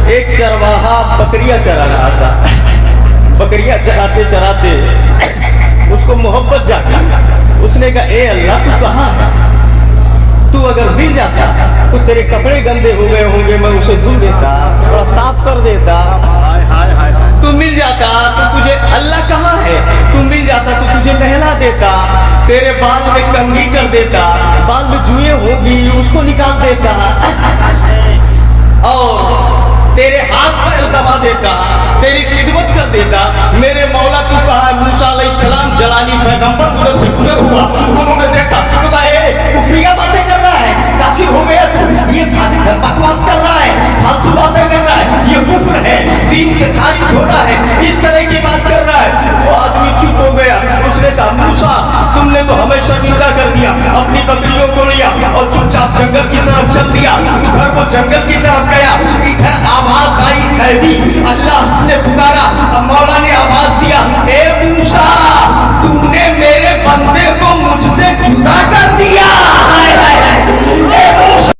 ایک چرواہا بکریاں چرا رہا تھا. بکریاں چراتے چراتے اس کو محبت جاگی. اس نے کہا اے اللہ تو کہاں ہے؟ تو اگر مل جاتا تو تیرے کپڑے گندے ہو گئے ہوں گے, میں اسے دھل دیتا, تھوڑا صاف کر دیتا. تو مل جاتا تو تجھے اللہ کہاں ہے, تو مل جاتا تو تجھے نہلا دیتا, تیرے بال میں کنگھی کر دیتا, بال میں جوئیں ہوگی اس کو نکال دیتا, اور تیرے ہاتھ پیر دبا دیتا, تیری خدمت کر دیتا. میرے مولا تو کہا موسیٰ علیہ السلام جلالی پیغمبر ادھر سے گزر ہوا, انہوں نے دیکھا تو کہا اے کفریہ باتیں کر رہا ہے, کافر ہو گیا تو, یہ بکواس کر رہا ہے, فالتو باتیں کر رہا ہے, یہ کفر ہے, دین سے خارج ہو رہا ہے, اس طرح کی بات کر رہا ہے. وہ آدمی چپ ہو گیا. اس نے کہا موسیٰ تم نے تو ہمیں شرمندہ کر دیا, اپنی بکریوں کو لیا اور چپ چاپ جنگل کی طرف چل دیا. ادھر وہ جنگل کی طرف گیا, ادھر آواز آئی خیبی, اللہ نے پکارا, مولا نے آواز دیا اے موسیٰ تو نے میرے بندے کو مجھ سے جدا کر دیا. اے موسیٰ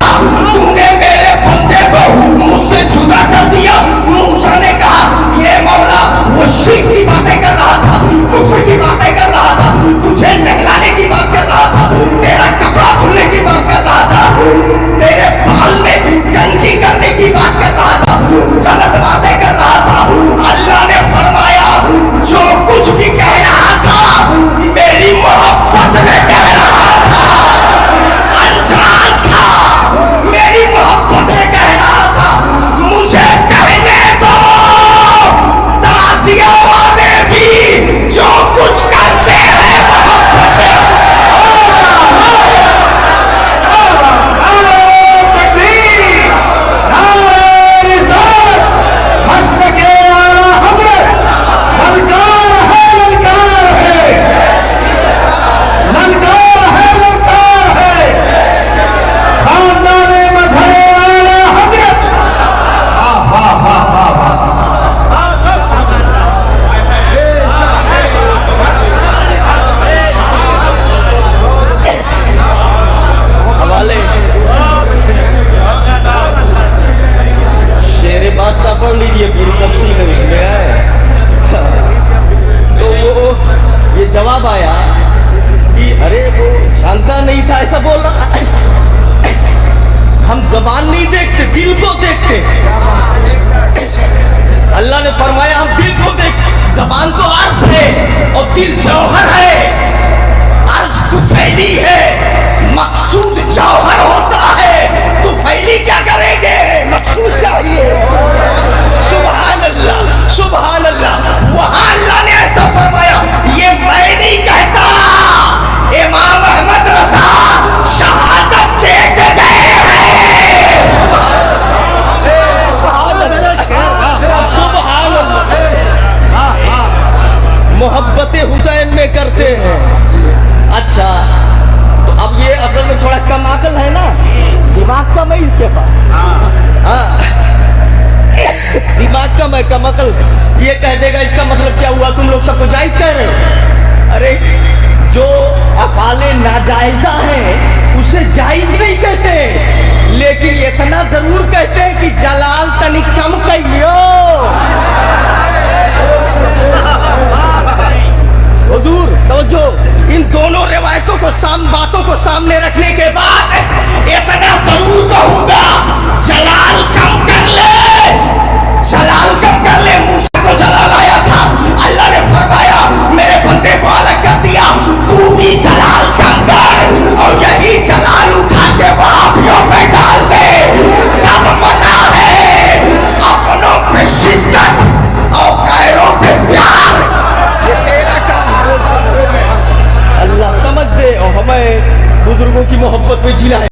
تو نے میرے بندے کو مجھ سے جدا کر دیا. موسیٰ نے کہا یہ مولا وہ شرک کی باتیں کر رہا تھا, کفر کی باتیں کر رہا تھا, تجھے نہلانے کی بات کر رہا تھا, تیرا کپڑا دھلنے کی بات کر رہا تھا, تیرے بال میں کنگھی کرنے کی بات کر رہا تھا, غلط باتیں کر رہا تھا. اللہ نے فرمایا جو کچھ بھی کہہ رہا تھا میری محبت میں کہہ رہا تھا, انجان تھا, میری محبت میں کہہ رہا تھا, مجھے کہنے دو. تعزیہ والے بھی جو کچھ کرتے ہیں پڑھ لیجیے, پوری تفصیل ہے اس میں ہے. تو وہ یہ جواب آیا کہ ارے وہ جانتا نہیں تھا, ایسا بول رہا. ہم زبان نہیں دیکھتے, دل کو دیکھتے. اللہ نے فرمایا ہم دل کو دیکھ, زبان تو عرض ہے اور دل جوہر ہے. عرض تو پھیلی ہے, مقصود جوہر ہوتا ہے, تو پھیلی کیا کریں گے, مقصود چاہیے. سبحان اللہ, سبحان اللہ. وہاں اللہ نے ایسا فرمایا, یہ میں نہیں کہتا, امام احمد رضا شہادت دے کے گئے ہیں. سبحان اللہ. محبت حسین میں کرتے ہیں. اچھا تو اب یہ اصل میں تھوڑا کم عقل ہے نا, دماغ کم ہے اس کے پاس, ہاں دماغ کم ہے, کم عقل ہے. یہ کہہ دے گا اس کا مطلب کیا ہوا, تم لوگ سب کو جائز کہہ رہے ہو. ارے جو افعال ناجائزہ ہیں اسے جائز نہیں کہتے, لیکن اتنا ضرور کہتے ہیں کہ جلال تنی کم کہیو. حضور توجہ, ان دونوں روایتوں کو باتوں کو سامنے رکھنے کے بعد اتنا ضرور کہوں گا, جلال کم کر لے, جلال کم کر لے. موسیٰ کو جلال آیا تھا, اللہ نے فرمایا میرے بندے کو الگ کر دیا, تو بھی جلال کم کر, اور یہی جلال اٹھا کے وہابیوں پہ ڈال دے, تب مزہ ہے. اپنوں پہ شدت اور غیروں پہ پیار, یہ تیرا کام. اللہ سمجھ دے اور ہمیں بزرگوں کی محبت میں جلائے.